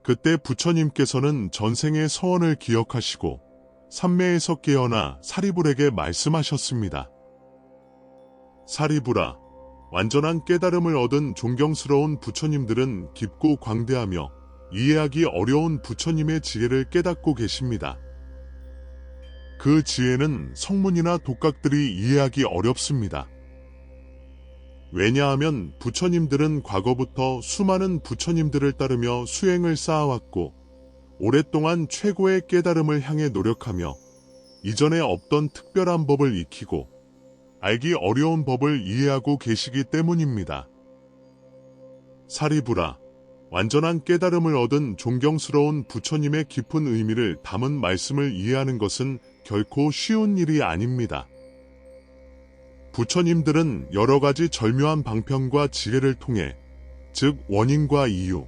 그때 부처님께서는 전생의 서원을 기억하시고 산매에서 깨어나 사리불에게 말씀하셨습니다. 사리불아, 완전한 깨달음을 얻은 존경스러운 부처님들은 깊고 광대하며 이해하기 어려운 부처님의 지혜를 깨닫고 계십니다. 그 지혜는 성문이나 독각들이 이해하기 어렵습니다. 왜냐하면 부처님들은 과거부터 수많은 부처님들을 따르며 수행을 쌓아왔고 오랫동안 최고의 깨달음을 향해 노력하며 이전에 없던 특별한 법을 익히고 알기 어려운 법을 이해하고 계시기 때문입니다. 사리불아, 완전한 깨달음을 얻은 존경스러운 부처님의 깊은 의미를 담은 말씀을 이해하는 것은 결코 쉬운 일이 아닙니다. 부처님들은 여러 가지 절묘한 방편과 지혜를 통해 즉 원인과 이유,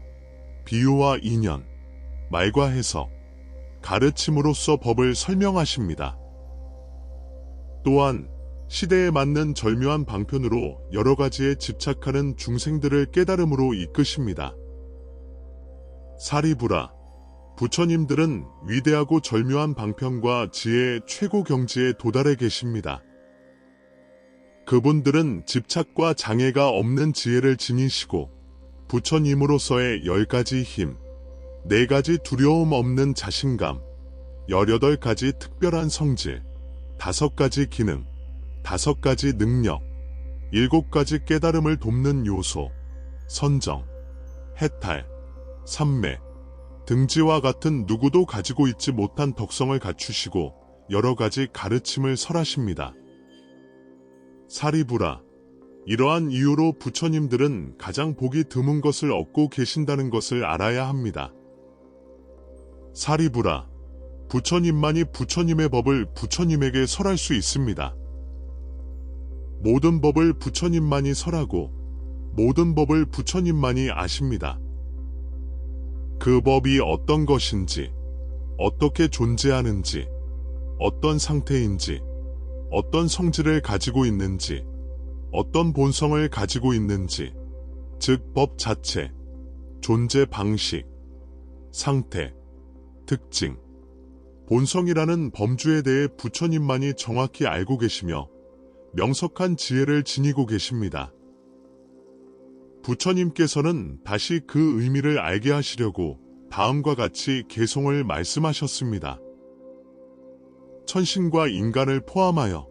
비유와 인연, 말과 해석, 가르침으로써 법을 설명하십니다. 또한 시대에 맞는 절묘한 방편으로 여러 가지에 집착하는 중생들을 깨달음으로 이끄십니다. 사리불아, 부처님들은 위대하고 절묘한 방편과 지혜의 최고 경지에 도달해 계십니다. 그분들은 집착과 장애가 없는 지혜를 지니시고 부처님으로서의 10가지 힘, 4가지 두려움 없는 자신감, 18가지 특별한 성질, 5가지 기능, 5가지 능력, 7가지 깨달음을 돕는 요소, 선정, 해탈, 삼매, 등지와 같은 누구도 가지고 있지 못한 덕성을 갖추시고 여러 가지 가르침을 설하십니다. 사리불아, 이러한 이유로 부처님들은 가장 복이 드문 것을 얻고 계신다는 것을 알아야 합니다. 사리불아, 부처님만이 부처님의 법을 부처님에게 설할 수 있습니다. 모든 법을 부처님만이 설하고 모든 법을 부처님만이 아십니다. 그 법이 어떤 것인지, 어떻게 존재하는지, 어떤 상태인지, 어떤 성질을 가지고 있는지, 어떤 본성을 가지고 있는지, 즉 법 자체, 존재 방식, 상태, 특징, 본성이라는 범주에 대해 부처님만이 정확히 알고 계시며 명석한 지혜를 지니고 계십니다. 부처님께서는 다시 그 의미를 알게 하시려고 다음과 같이 개송을 말씀하셨습니다. 천신과 인간을 포함하여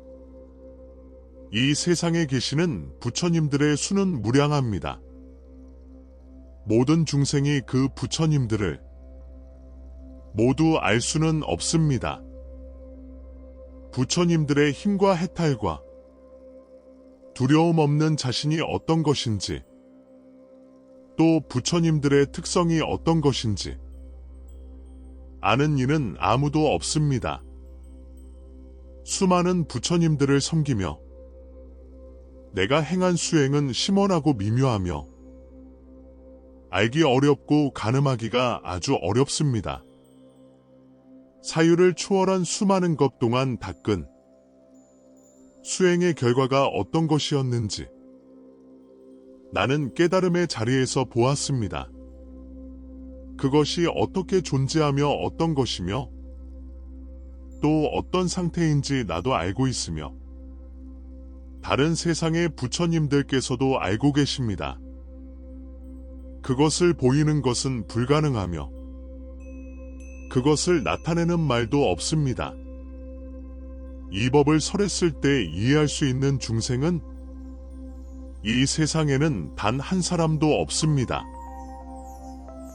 이 세상에 계시는 부처님들의 수는 무량합니다. 모든 중생이 그 부처님들을 모두 알 수는 없습니다. 부처님들의 힘과 해탈과 두려움 없는 자신이 어떤 것인지, 또 부처님들의 특성이 어떤 것인지 아는 이는 아무도 없습니다. 수많은 부처님들을 섬기며 내가 행한 수행은 심원하고 미묘하며 알기 어렵고 가늠하기가 아주 어렵습니다. 사유를 초월한 수많은 것 동안 닦은 수행의 결과가 어떤 것이었는지 나는 깨달음의 자리에서 보았습니다. 그것이 어떻게 존재하며 어떤 것이며 또 어떤 상태인지 나도 알고 있으며 다른 세상의 부처님들께서도 알고 계십니다. 그것을 보이는 것은 불가능하며 그것을 나타내는 말도 없습니다. 이 법을 설했을 때 이해할 수 있는 중생은 이 세상에는 단 한 사람도 없습니다.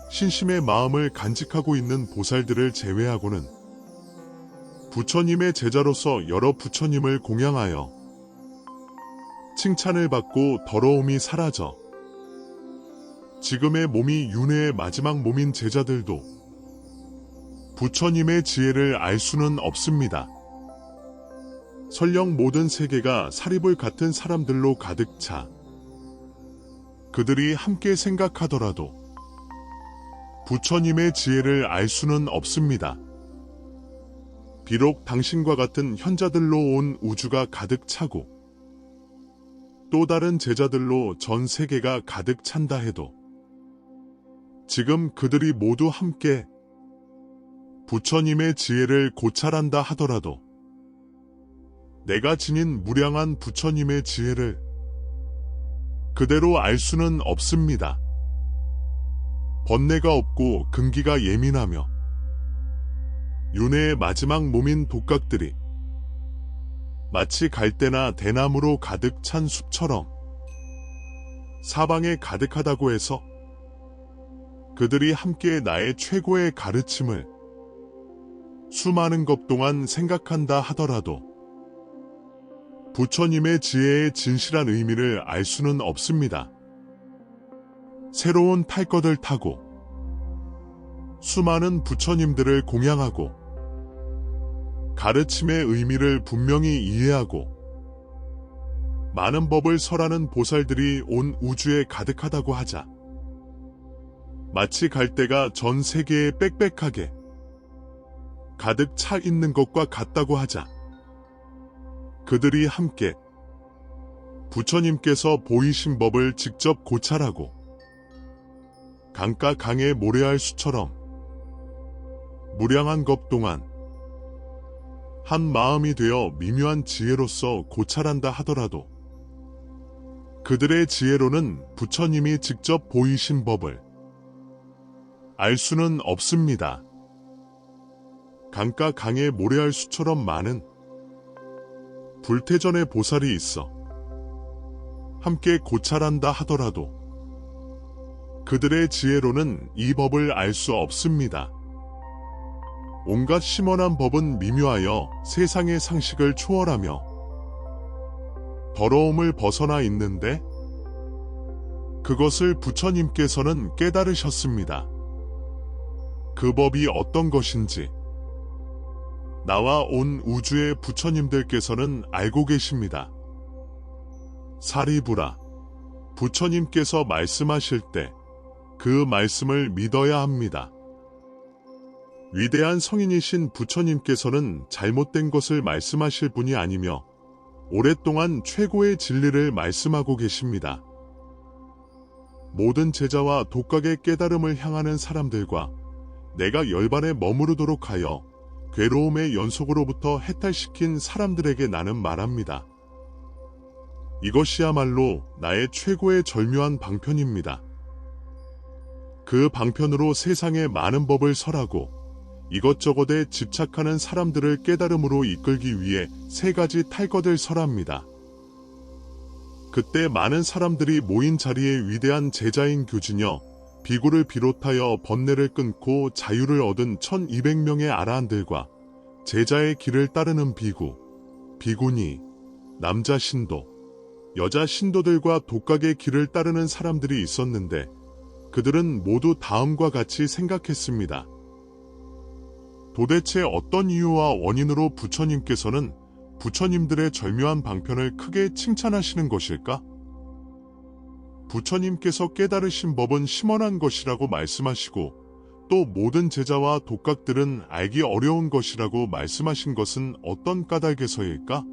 신심의 마음을 간직하고 있는 보살들을 제외하고는 부처님의 제자로서 여러 부처님을 공양하여 칭찬을 받고 더러움이 사라져 지금의 몸이 윤회의 마지막 몸인 제자들도 부처님의 지혜를 알 수는 없습니다. 설령 모든 세계가 사리불 같은 사람들로 가득 차 그들이 함께 생각하더라도 부처님의 지혜를 알 수는 없습니다. 비록 당신과 같은 현자들로 온 우주가 가득 차고 또 다른 제자들로 전 세계가 가득 찬다 해도 지금 그들이 모두 함께 부처님의 지혜를 고찰한다 하더라도 내가 지닌 무량한 부처님의 지혜를 그대로 알 수는 없습니다. 번뇌가 없고 근기가 예민하며 윤회의 마지막 몸인 독각들이 마치 갈대나 대나무로 가득 찬 숲처럼 사방에 가득하다고 해서 그들이 함께 나의 최고의 가르침을 수많은 것 동안 생각한다 하더라도 부처님의 지혜의 진실한 의미를 알 수는 없습니다. 새로운 탈 것을 타고 수많은 부처님들을 공양하고 가르침의 의미를 분명히 이해하고 많은 법을 설하는 보살들이 온 우주에 가득하다고 하자 마치 갈대가 전 세계에 빽빽하게 가득 차 있는 것과 같다고 하자 그들이 함께 부처님께서 보이신 법을 직접 고찰하고 강가 강에 모래알 수처럼 무량한 것 동안 한 마음이 되어 미묘한 지혜로서 고찰한다 하더라도 그들의 지혜로는 부처님이 직접 보이신 법을 알 수는 없습니다. 강가 강에 모래알 수처럼 많은 불태전의 보살이 있어 함께 고찰한다 하더라도 그들의 지혜로는 이 법을 알 수 없습니다. 온갖 심원한 법은 미묘하여 세상의 상식을 초월하며 더러움을 벗어나 있는데 그것을 부처님께서는 깨달으셨습니다. 그 법이 어떤 것인지 나와 온 우주의 부처님들께서는 알고 계십니다. 사리부라, 부처님께서 말씀하실 때 그 말씀을 믿어야 합니다. 위대한 성인이신 부처님께서는 잘못된 것을 말씀하실 분이 아니며 오랫동안 최고의 진리를 말씀하고 계십니다. 모든 제자와 독각의 깨달음을 향하는 사람들과 내가 열반에 머무르도록 하여 괴로움의 연속으로부터 해탈시킨 사람들에게 나는 말합니다. 이것이야말로 나의 최고의 절묘한 방편입니다. 그 방편으로 세상에 많은 법을 설하고 이것저것에 집착하는 사람들을 깨달음으로 이끌기 위해 3가지 탈 것을 설합니다. 그때 많은 사람들이 모인 자리에 위대한 제자인 교진여, 비구를 비롯하여 번뇌를 끊고 자유를 얻은 1200명의 아라한들과 제자의 길을 따르는 비구, 비구니, 남자 신도, 여자 신도들과 독각의 길을 따르는 사람들이 있었는데 그들은 모두 다음과 같이 생각했습니다. 도대체 어떤 이유와 원인으로 부처님께서는 부처님들의 절묘한 방편을 크게 칭찬하시는 것일까? 부처님께서 깨달으신 법은 심원한 것이라고 말씀하시고 또 모든 제자와 독각들은 알기 어려운 것이라고 말씀하신 것은 어떤 까닭에서일까?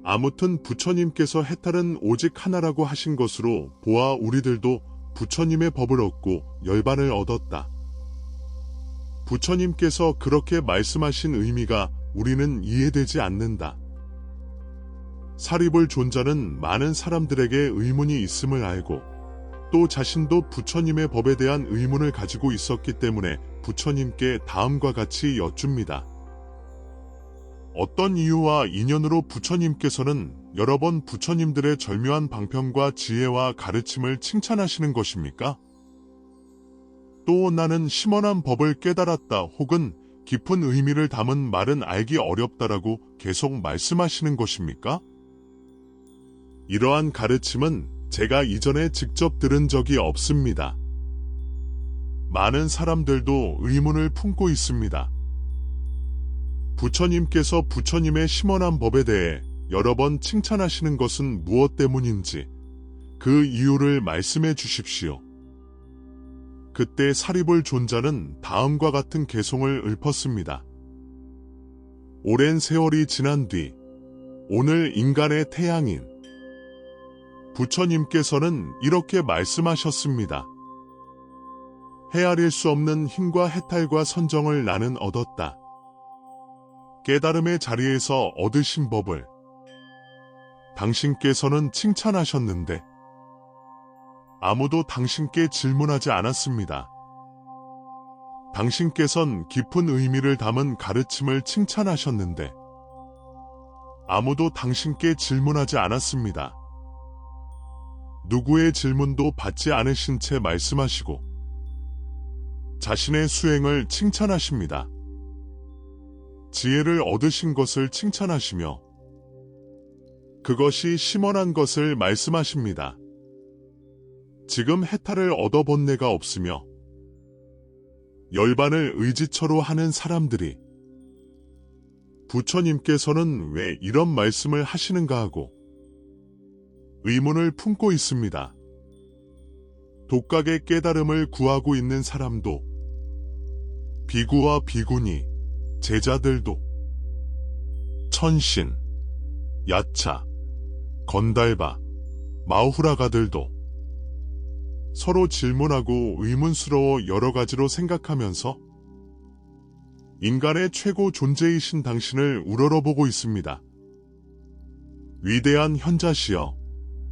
아무튼 부처님께서 해탈은 오직 하나라고 하신 것으로 보아 우리들도 부처님의 법을 얻고 열반을 얻었다. 부처님께서 그렇게 말씀하신 의미가 우리는 이해되지 않는다. 사리불 존자는 많은 사람들에게 의문이 있음을 알고 또 자신도 부처님의 법에 대한 의문을 가지고 있었기 때문에 부처님께 다음과 같이 여쭙니다. 어떤 이유와 인연으로 부처님께서는 여러 번 부처님들의 절묘한 방편과 지혜와 가르침을 칭찬하시는 것입니까? 또 나는 심원한 법을 깨달았다 혹은 깊은 의미를 담은 말은 알기 어렵다라고 계속 말씀하시는 것입니까? 이러한 가르침은 제가 이전에 직접 들은 적이 없습니다. 많은 사람들도 의문을 품고 있습니다. 부처님께서 부처님의 심원한 법에 대해 여러 번 칭찬하시는 것은 무엇 때문인지 그 이유를 말씀해 주십시오. 그때 사리불 존자는 다음과 같은 개송을 읊었습니다. 오랜 세월이 지난 뒤 오늘 인간의 태양인 부처님께서는 이렇게 말씀하셨습니다. 헤아릴 수 없는 힘과 해탈과 선정을 나는 얻었다. 깨달음의 자리에서 얻으신 법을 당신께서는 칭찬하셨는데 아무도 당신께 질문하지 않았습니다. 당신께선 깊은 의미를 담은 가르침을 칭찬하셨는데 아무도 당신께 질문하지 않았습니다. 누구의 질문도 받지 않으신 채 말씀하시고 자신의 수행을 칭찬하십니다. 지혜를 얻으신 것을 칭찬하시며 그것이 심원한 것을 말씀하십니다. 지금 해탈을 얻어본 내가 없으며 열반을 의지처로 하는 사람들이 부처님께서는 왜 이런 말씀을 하시는가 하고 의문을 품고 있습니다. 독각의 깨달음을 구하고 있는 사람도 비구와 비구니, 제자들도 천신, 야차, 건달바, 마후라가들도 서로 질문하고 의문스러워 여러 가지로 생각하면서 인간의 최고 존재이신 당신을 우러러보고 있습니다. 위대한 현자시여,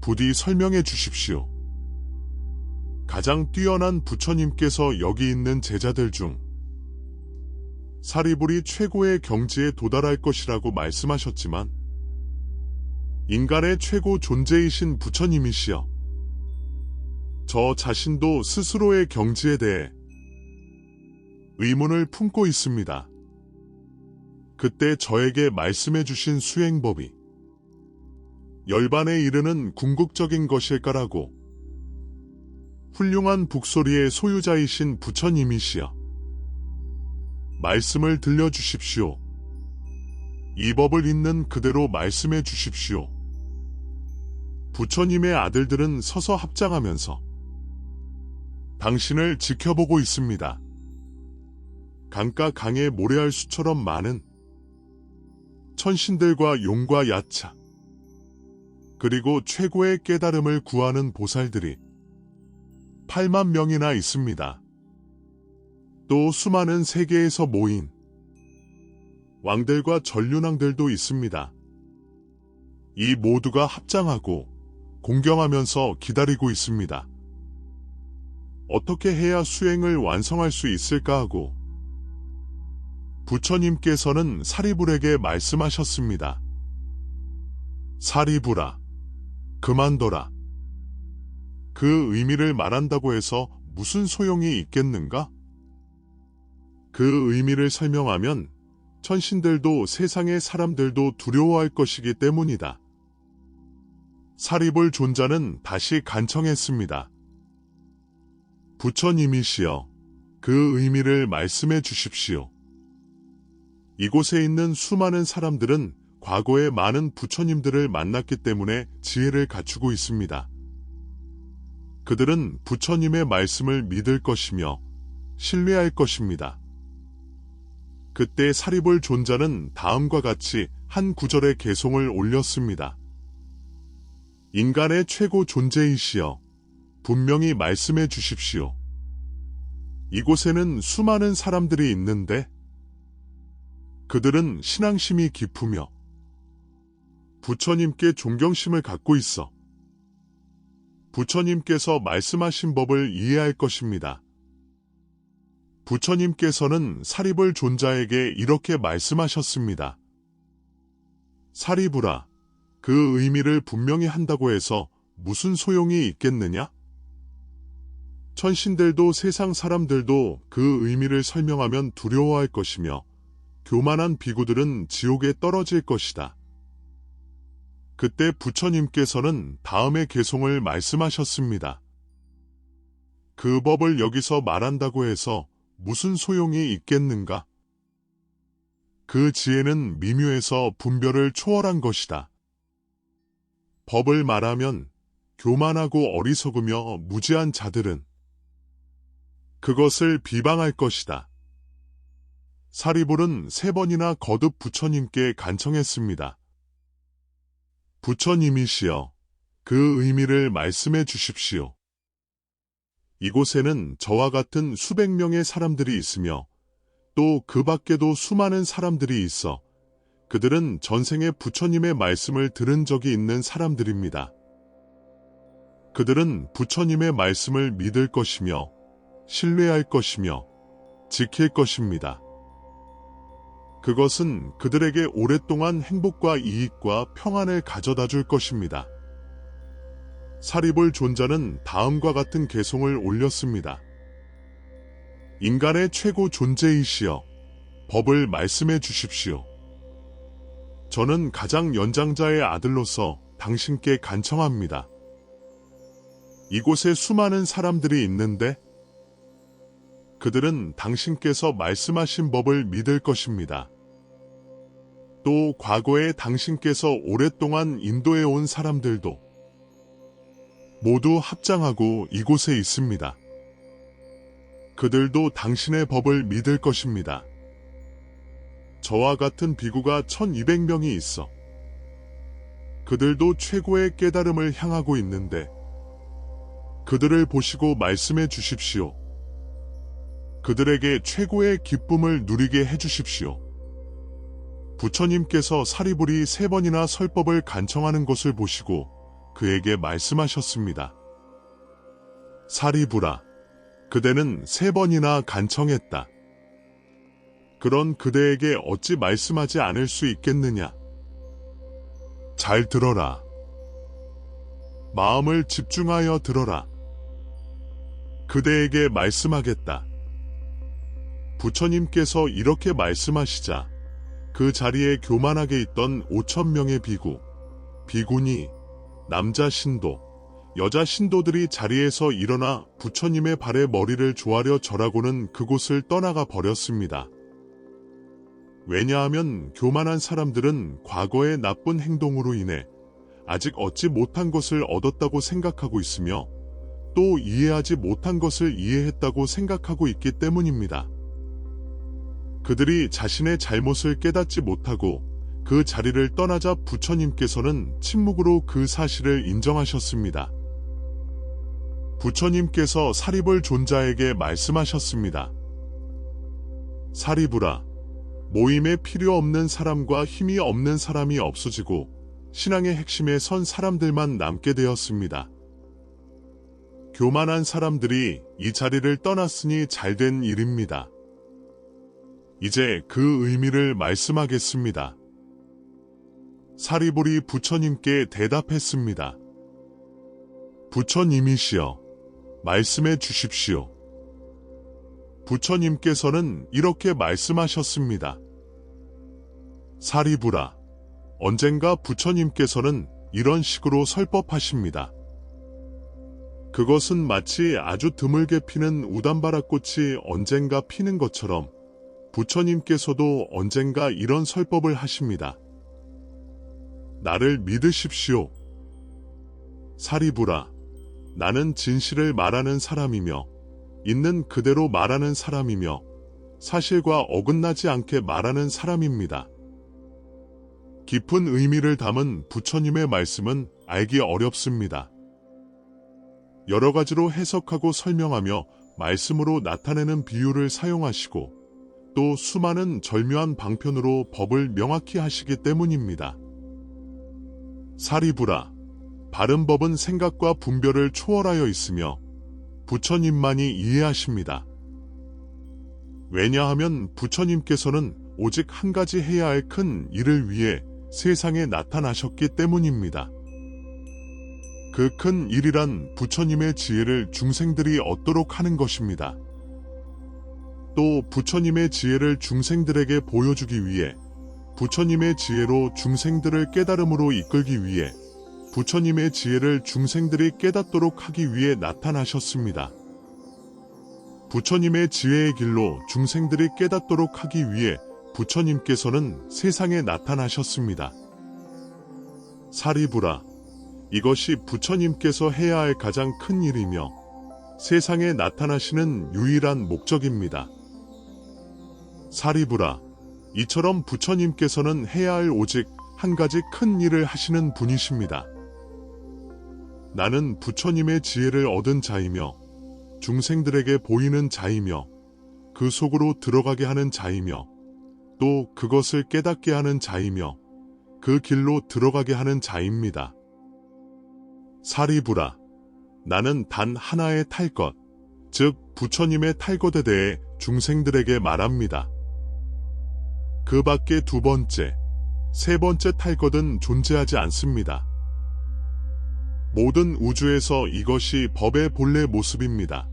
부디 설명해 주십시오. 가장 뛰어난 부처님께서 여기 있는 제자들 중 사리불이 최고의 경지에 도달할 것이라고 말씀하셨지만 인간의 최고 존재이신 부처님이시여, 저 자신도 스스로의 경지에 대해 의문을 품고 있습니다. 그때 저에게 말씀해 주신 수행법이 열반에 이르는 궁극적인 것일까라고 훌륭한 북소리의 소유자이신 부처님이시여, 말씀을 들려주십시오. 이 법을 있는 그대로 말씀해 주십시오. 부처님의 아들들은 서서 합장하면서 당신을 지켜보고 있습니다. 강가 강의 모래알 수처럼 많은 천신들과 용과 야차, 그리고 최고의 깨달음을 구하는 보살들이 8만 명이나 있습니다. 또 수많은 세계에서 모인 왕들과 전륜왕들도 있습니다. 이 모두가 합장하고 공경하면서 기다리고 있습니다. 어떻게 해야 수행을 완성할 수 있을까 하고 부처님께서는 사리불에게 말씀하셨습니다. 사리불아, 그만둬라. 그 의미를 말한다고 해서 무슨 소용이 있겠는가? 그 의미를 설명하면 천신들도 세상의 사람들도 두려워할 것이기 때문이다. 사리불 존자는 다시 간청했습니다. 부처님이시여, 그 의미를 말씀해 주십시오. 이곳에 있는 수많은 사람들은 과거에 많은 부처님들을 만났기 때문에 지혜를 갖추고 있습니다. 그들은 부처님의 말씀을 믿을 것이며 신뢰할 것입니다. 그때 사리불 존자는 다음과 같이 한 구절의 개송을 올렸습니다. 인간의 최고 존재이시여, 분명히 말씀해 주십시오. 이곳에는 수많은 사람들이 있는데 그들은 신앙심이 깊으며 부처님께 존경심을 갖고 있어 부처님께서 말씀하신 법을 이해할 것입니다. 부처님께서는 사리불 존자에게 이렇게 말씀하셨습니다. 사리불아, 그 의미를 분명히 한다고 해서 무슨 소용이 있겠느냐? 천신들도 세상 사람들도 그 의미를 설명하면 두려워할 것이며 교만한 비구들은 지옥에 떨어질 것이다. 그때 부처님께서는 다음의 개송을 말씀하셨습니다. 그 법을 여기서 말한다고 해서 무슨 소용이 있겠는가? 그 지혜는 미묘해서 분별을 초월한 것이다. 법을 말하면 교만하고 어리석으며 무지한 자들은 그것을 비방할 것이다. 사리불은 3번이나 거듭 부처님께 간청했습니다. 부처님이시여, 그 의미를 말씀해 주십시오. 이곳에는 저와 같은 수백 명의 사람들이 있으며 또 그 밖에도 수많은 사람들이 있어 그들은 전생에 부처님의 말씀을 들은 적이 있는 사람들입니다. 그들은 부처님의 말씀을 믿을 것이며 신뢰할 것이며 지킬 것입니다. 그것은 그들에게 오랫동안 행복과 이익과 평안을 가져다 줄 것입니다. 사리불 존자는 다음과 같은 개송을 올렸습니다. 인간의 최고 존재이시여, 법을 말씀해 주십시오. 저는 가장 연장자의 아들로서 당신께 간청합니다. 이곳에 수많은 사람들이 있는데 그들은 당신께서 말씀하신 법을 믿을 것입니다. 또 과거에 당신께서 오랫동안 인도해 온 사람들도 모두 합장하고 이곳에 있습니다. 그들도 당신의 법을 믿을 것입니다. 저와 같은 비구가 1200명이 있어 그들도 최고의 깨달음을 향하고 있는데 그들을 보시고 말씀해 주십시오. 그들에게 최고의 기쁨을 누리게 해주십시오. 부처님께서 사리불이 3번이나 설법을 간청하는 것을 보시고 그에게 말씀하셨습니다. 사리불아, 그대는 3번이나 간청했다. 그런 그대에게 어찌 말씀하지 않을 수 있겠느냐? 잘 들어라. 마음을 집중하여 들어라. 그대에게 말씀하겠다. 부처님께서 이렇게 말씀하시자 그 자리에 교만하게 있던 5000명의 비구, 비구니, 남자 신도, 여자 신도들이 자리에서 일어나 부처님의 발에 머리를 조아려 절하고는 그곳을 떠나가 버렸습니다. 왜냐하면 교만한 사람들은 과거의 나쁜 행동으로 인해 아직 얻지 못한 것을 얻었다고 생각하고 있으며 또 이해하지 못한 것을 이해했다고 생각하고 있기 때문입니다. 그들이 자신의 잘못을 깨닫지 못하고 그 자리를 떠나자 부처님께서는 침묵으로 그 사실을 인정하셨습니다. 부처님께서 사리불 존자에게 말씀하셨습니다. 사리불아, 모임에 필요 없는 사람과 힘이 없는 사람이 없어지고 신앙의 핵심에 선 사람들만 남게 되었습니다. 교만한 사람들이 이 자리를 떠났으니 잘된 일입니다. 이제 그 의미를 말씀하겠습니다. 사리불이 부처님께 대답했습니다. 부처님이시여, 말씀해 주십시오. 부처님께서는 이렇게 말씀하셨습니다. 사리불아, 언젠가 부처님께서는 이런 식으로 설법하십니다. 그것은 마치 아주 드물게 피는 우담바라꽃이 언젠가 피는 것처럼 부처님께서도 언젠가 이런 설법을 하십니다. 나를 믿으십시오. 사리불아, 나는 진실을 말하는 사람이며 있는 그대로 말하는 사람이며 사실과 어긋나지 않게 말하는 사람입니다. 깊은 의미를 담은 부처님의 말씀은 알기 어렵습니다. 여러 가지로 해석하고 설명하며 말씀으로 나타내는 비유를 사용하시고 또 수많은 절묘한 방편으로 법을 명확히 하시기 때문입니다. 사리불아, 바른 법은 생각과 분별을 초월하여 있으며 부처님만이 이해하십니다. 왜냐하면 부처님께서는 오직 한 가지 해야 할 큰 일을 위해 세상에 나타나셨기 때문입니다. 그 큰 일이란 부처님의 지혜를 중생들이 얻도록 하는 것입니다. 또 부처님의 지혜를 중생들에게 보여주기 위해 부처님의 지혜로 중생들을 깨달음으로 이끌기 위해 부처님의 지혜를 중생들이 깨닫도록 하기 위해 나타나셨습니다. 부처님의 지혜의 길로 중생들이 깨닫도록 하기 위해 부처님께서는 세상에 나타나셨습니다. 사리불아, 이것이 부처님께서 해야 할 가장 큰 일이며 세상에 나타나시는 유일한 목적입니다. 사리불아, 이처럼 부처님께서는 해야 할 오직 한 가지 큰 일을 하시는 분이십니다. 나는 부처님의 지혜를 얻은 자이며 중생들에게 보이는 자이며 그 속으로 들어가게 하는 자이며 또 그것을 깨닫게 하는 자이며 그 길로 들어가게 하는 자입니다. 사리부라, 나는 단 하나의 탈 것, 즉 부처님의 탈 것에 대해 중생들에게 말합니다. 그 밖에 두 번째, 세 번째 탈 것은 존재하지 않습니다. 모든 우주에서 이것이 법의 본래 모습입니다.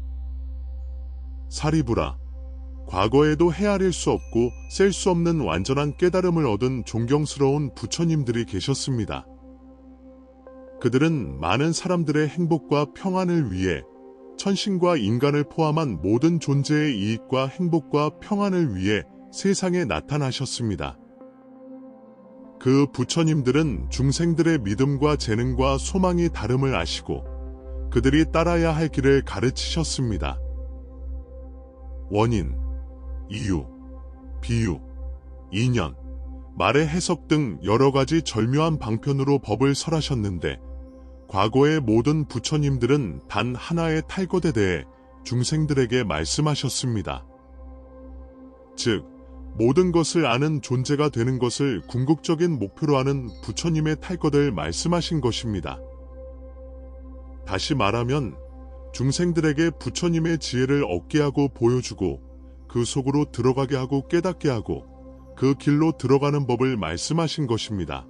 사리부라, 과거에도 헤아릴 수 없고 셀 수 없는 완전한 깨달음을 얻은 존경스러운 부처님들이 계셨습니다. 그들은 많은 사람들의 행복과 평안을 위해 천신과 인간을 포함한 모든 존재의 이익과 행복과 평안을 위해 세상에 나타나셨습니다. 그 부처님들은 중생들의 믿음과 재능과 소망이 다름을 아시고 그들이 따라야 할 길을 가르치셨습니다. 원인, 이유, 비유, 인연, 말의 해석 등 여러 가지 절묘한 방편으로 법을 설하셨는데 과거의 모든 부처님들은 단 하나의 탈 것에 대해 중생들에게 말씀하셨습니다. 즉, 모든 것을 아는 존재가 되는 것을 궁극적인 목표로 하는 부처님의 탈 것을 말씀하신 것입니다. 다시 말하면 중생들에게 부처님의 지혜를 얻게 하고 보여주고 그 속으로 들어가게 하고 깨닫게 하고 그 길로 들어가는 법을 말씀하신 것입니다.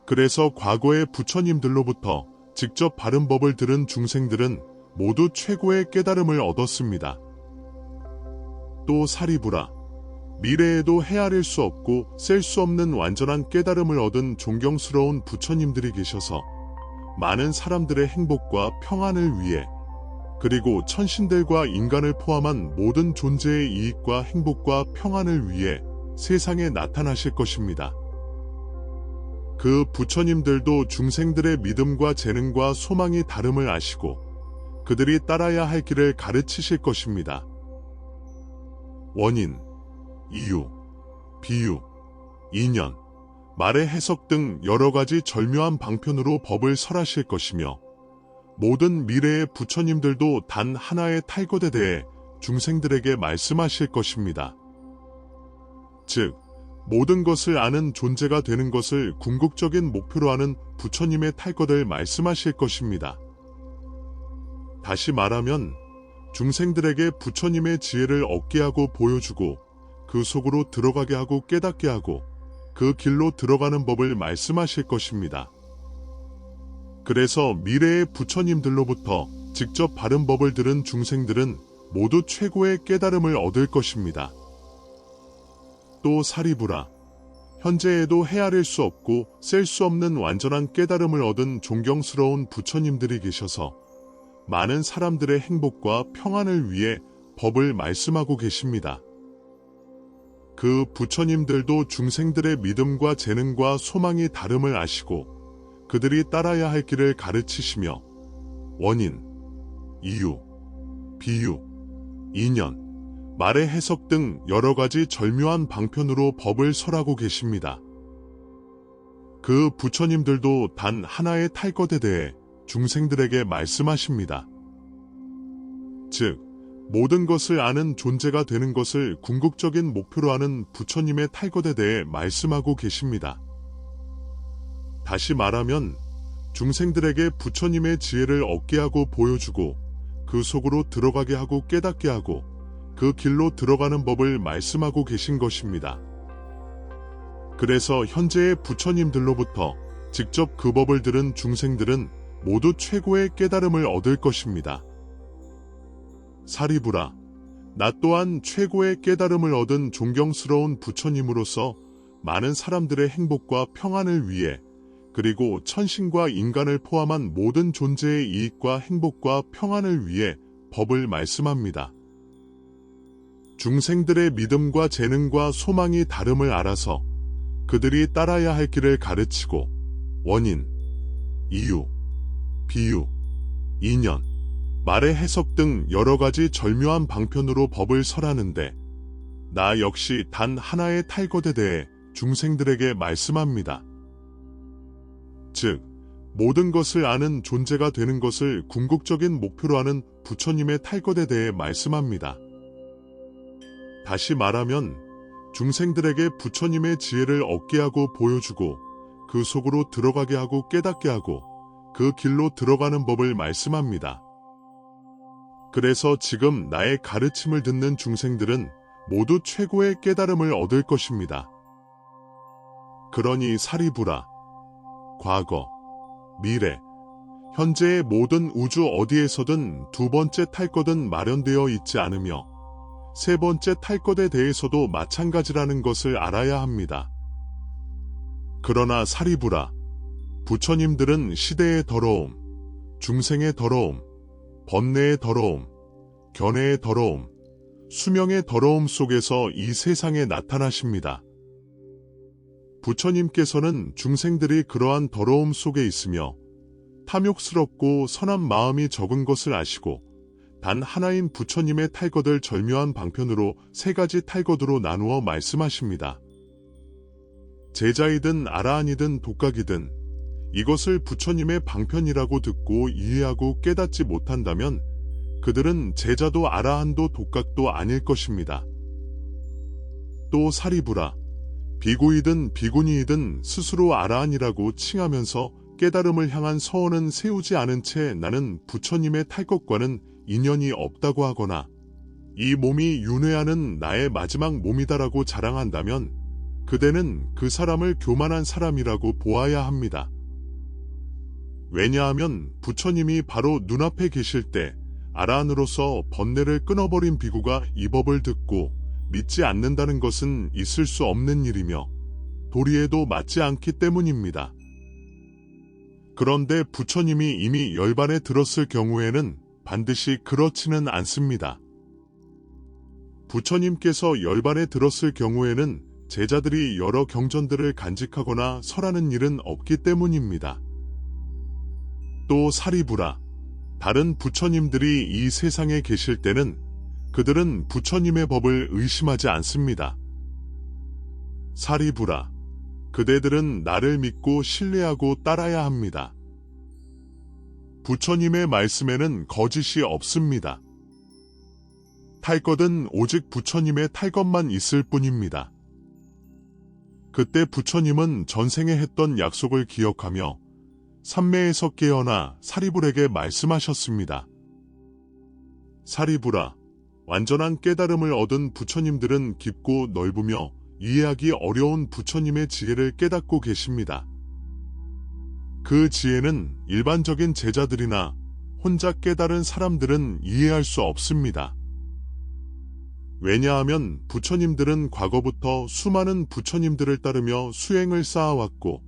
그래서 과거의 부처님들로부터 직접 바른 법을 들은 중생들은 모두 최고의 깨달음을 얻었습니다. 또 사리부라, 미래에도 헤아릴 수 없고 셀 수 없는 완전한 깨달음을 얻은 존경스러운 부처님들이 계셔서 많은 사람들의 행복과 평안을 위해 그리고 천신들과 인간을 포함한 모든 존재의 이익과 행복과 평안을 위해 세상에 나타나실 것입니다. 그 부처님들도 중생들의 믿음과 재능과 소망이 다름을 아시고 그들이 따라야 할 길을 가르치실 것입니다. 원인, 이유, 비유, 인연, 말의 해석 등 여러 가지 절묘한 방편으로 법을 설하실 것이며 모든 미래의 부처님들도 단 하나의 탈 것에 대해 중생들에게 말씀하실 것입니다. 즉, 모든 것을 아는 존재가 되는 것을 궁극적인 목표로 하는 부처님의 탈 것을 말씀하실 것입니다. 다시 말하면 중생들에게 부처님의 지혜를 얻게 하고 보여주고 그 속으로 들어가게 하고 깨닫게 하고 그 길로 들어가는 법을 말씀하실 것입니다. 그래서 미래의 부처님들로부터 직접 바른 법을 들은 중생들은 모두 최고의 깨달음을 얻을 것입니다. 또 사리부라, 현재에도 헤아릴 수 없고 셀 수 없는 완전한 깨달음을 얻은 존경스러운 부처님들이 계셔서 많은 사람들의 행복과 평안을 위해 법을 말씀하고 계십니다. 그 부처님들도 중생들의 믿음과 재능과 소망이 다름을 아시고 그들이 따라야 할 길을 가르치시며 원인, 이유, 비유, 인연, 말의 해석 등 여러 가지 절묘한 방편으로 법을 설하고 계십니다. 그 부처님들도 단 하나의 탈 것에 대해 중생들에게 말씀하십니다. 즉, 모든 것을 아는 존재가 되는 것을 궁극적인 목표로 하는 부처님의 탈 것에 대해 말씀하고 계십니다. 다시 말하면 중생들에게 부처님의 지혜를 얻게 하고 보여주고 그 속으로 들어가게 하고 깨닫게 하고 그 길로 들어가는 법을 말씀하고 계신 것입니다. 그래서 현재의 부처님들로부터 직접 그 법을 들은 중생들은 모두 최고의 깨달음을 얻을 것입니다. 사리부라, 나 또한 최고의 깨달음을 얻은 존경스러운 부처님으로서 많은 사람들의 행복과 평안을 위해 그리고 천신과 인간을 포함한 모든 존재의 이익과 행복과 평안을 위해 법을 말씀합니다. 중생들의 믿음과 재능과 소망이 다름을 알아서 그들이 따라야 할 길을 가르치고 원인, 이유, 비유, 인연, 말의 해석 등 여러 가지 절묘한 방편으로 법을 설하는데 나 역시 단 하나의 탈 것에 대해 중생들에게 말씀합니다. 즉, 모든 것을 아는 존재가 되는 것을 궁극적인 목표로 하는 부처님의 탈것에 대해 말씀합니다. 다시 말하면 중생들에게 부처님의 지혜를 얻게 하고 보여주고 그 속으로 들어가게 하고 깨닫게 하고 그 길로 들어가는 법을 말씀합니다. 그래서 지금 나의 가르침을 듣는 중생들은 모두 최고의 깨달음을 얻을 것입니다. 그러니 사리부라, 과거, 미래, 현재의 모든 우주 어디에서든 두 번째 탈것은 마련되어 있지 않으며 세 번째 탈것에 대해서도 마찬가지라는 것을 알아야 합니다. 그러나 사리부라, 부처님들은 시대의 더러움, 중생의 더러움, 번뇌의 더러움, 견해의 더러움, 수명의 더러움 속에서 이 세상에 나타나십니다. 부처님께서는 중생들이 그러한 더러움 속에 있으며 탐욕스럽고 선한 마음이 적은 것을 아시고 단 하나인 부처님의 탈것을 절묘한 방편으로 세 가지 탈것으로 나누어 말씀하십니다. 제자이든 아라한이든 독각이든 이것을 부처님의 방편이라고 듣고 이해하고 깨닫지 못한다면 그들은 제자도 아라한도 독각도 아닐 것입니다. 또 사리부라, 비구이든 비구니이든 스스로 아라한이라고 칭하면서 깨달음을 향한 서원은 세우지 않은 채 나는 부처님의 탈것과는 인연이 없다고 하거나 이 몸이 윤회하는 나의 마지막 몸이다라고 자랑한다면 그대는 그 사람을 교만한 사람이라고 보아야 합니다. 왜냐하면 부처님이 바로 눈앞에 계실 때 아라한으로서 번뇌를 끊어버린 비구가 이 법을 듣고 믿지 않는다는 것은 있을 수 없는 일이며 도리에도 맞지 않기 때문입니다. 그런데 부처님이 이미 열반에 들었을 경우에는 반드시 그렇지는 않습니다. 부처님께서 열반에 들었을 경우에는 제자들이 여러 경전들을 간직하거나 설하는 일은 없기 때문입니다. 또 사리부라, 다른 부처님들이 이 세상에 계실 때는 그들은 부처님의 법을 의심하지 않습니다. 사리부라, 그대들은 나를 믿고 신뢰하고 따라야 합니다. 부처님의 말씀에는 거짓이 없습니다. 탈것은 오직 부처님의 탈것만 있을 뿐입니다. 그때 부처님은 전생에 했던 약속을 기억하며 삼매에서 깨어나 사리불에게 말씀하셨습니다. 사리불아, 완전한 깨달음을 얻은 부처님들은 깊고 넓으며 이해하기 어려운 부처님의 지혜를 깨닫고 계십니다. 그 지혜는 일반적인 제자들이나 혼자 깨달은 사람들은 이해할 수 없습니다. 왜냐하면 부처님들은 과거부터 수많은 부처님들을 따르며 수행을 쌓아왔고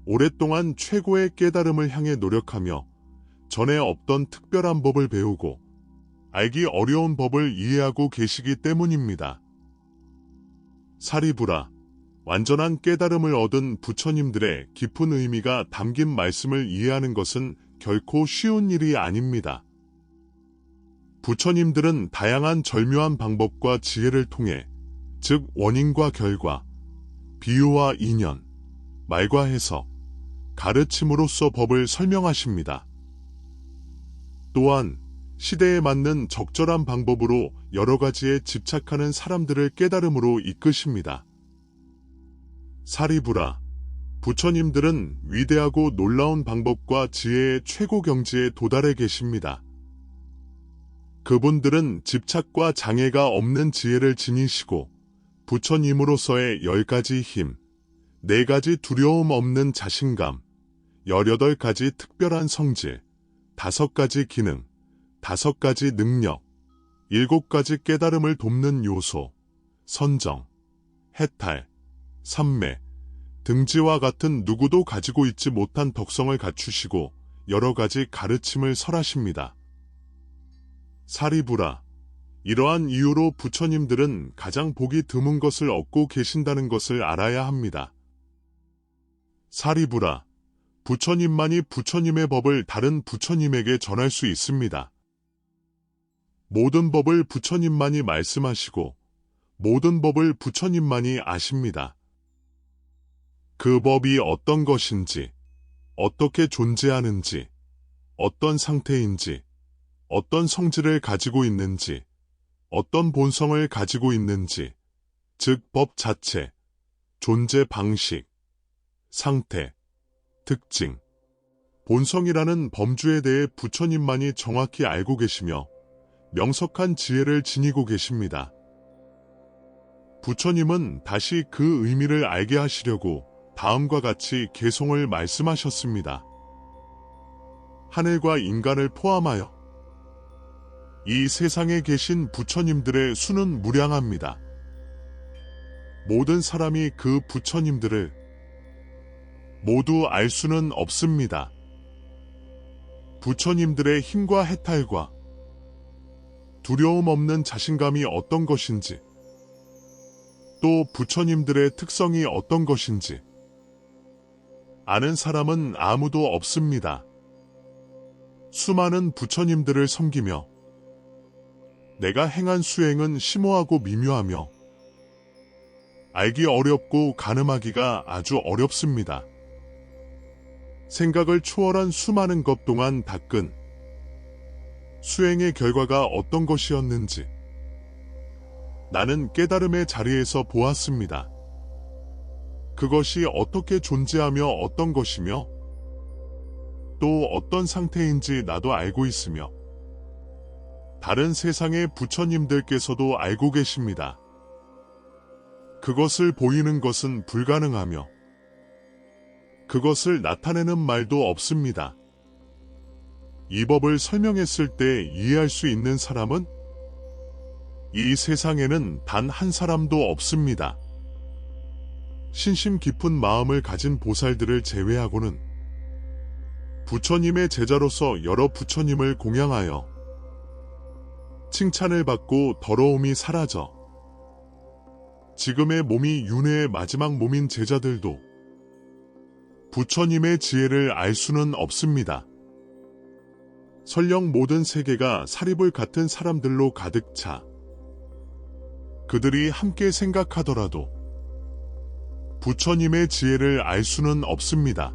오랫동안 최고의 깨달음을 향해 노력하며 전에 없던 특별한 법을 배우고 알기 어려운 법을 이해하고 계시기 때문입니다. 사리부라, 완전한 깨달음을 얻은 부처님들의 깊은 의미가 담긴 말씀을 이해하는 것은 결코 쉬운 일이 아닙니다. 부처님들은 다양한 절묘한 방법과 지혜를 통해 즉 원인과 결과, 비유와 인연, 말과 해석, 가르침으로써 법을 설명하십니다. 또한 시대에 맞는 적절한 방법으로 여러 가지에 집착하는 사람들을 깨달음으로 이끄십니다. 사리부라, 부처님들은 위대하고 놀라운 방법과 지혜의 최고 경지에 도달해 계십니다. 그분들은 집착과 장애가 없는 지혜를 지니시고 부처님으로서의 10가지 힘, 4가지 두려움 없는 자신감, 18가지 특별한 성질, 5가지 기능, 5가지 능력, 7가지 깨달음을 돕는 요소, 선정, 해탈, 삼매, 등지와 같은 누구도 가지고 있지 못한 덕성을 갖추시고 여러 가지 가르침을 설하십니다. 사리부라, 이러한 이유로 부처님들은 가장 보기 드문 것을 얻고 계신다는 것을 알아야 합니다. 사리부라, 부처님만이 부처님의 법을 다른 부처님에게 전할 수 있습니다. 모든 법을 부처님만이 말씀하시고 모든 법을 부처님만이 아십니다. 그 법이 어떤 것인지, 어떻게 존재하는지, 어떤 상태인지, 어떤 성질을 가지고 있는지, 어떤 본성을 가지고 있는지, 즉 법 자체, 존재 방식, 상태, 특징, 본성이라는 범주에 대해 부처님만이 정확히 알고 계시며 명석한 지혜를 지니고 계십니다. 부처님은 다시 그 의미를 알게 하시려고 다음과 같이 개송을 말씀하셨습니다. 하늘과 인간을 포함하여 이 세상에 계신 부처님들의 수는 무량합니다. 모든 사람이 그 부처님들을 모두 알 수는 없습니다. 부처님들의 힘과 해탈과 두려움 없는 자신감이 어떤 것인지, 또 부처님들의 특성이 어떤 것인지 아는 사람은 아무도 없습니다. 수많은 부처님들을 섬기며 내가 행한 수행은 심오하고 미묘하며 알기 어렵고 가늠하기가 아주 어렵습니다. 생각을 초월한 수많은 것 동안 닦은 수행의 결과가 어떤 것이었는지 나는 깨달음의 자리에서 보았습니다. 그것이 어떻게 존재하며 어떤 것이며 또 어떤 상태인지 나도 알고 있으며 다른 세상의 부처님들께서도 알고 계십니다. 그것을 보이는 것은 불가능하며 그것을 나타내는 말도 없습니다. 이 법을 설명했을 때 이해할 수 있는 사람은 이 세상에는 단 한 사람도 없습니다. 신심 깊은 마음을 가진 보살들을 제외하고는 부처님의 제자로서 여러 부처님을 공양하여 칭찬을 받고 더러움이 사라져 지금의 몸이 윤회의 마지막 몸인 제자들도 부처님의 지혜를 알 수는 없습니다. 설령 모든 세계가 사리불 같은 사람들로 가득 차 그들이 함께 생각하더라도 부처님의 지혜를 알 수는 없습니다.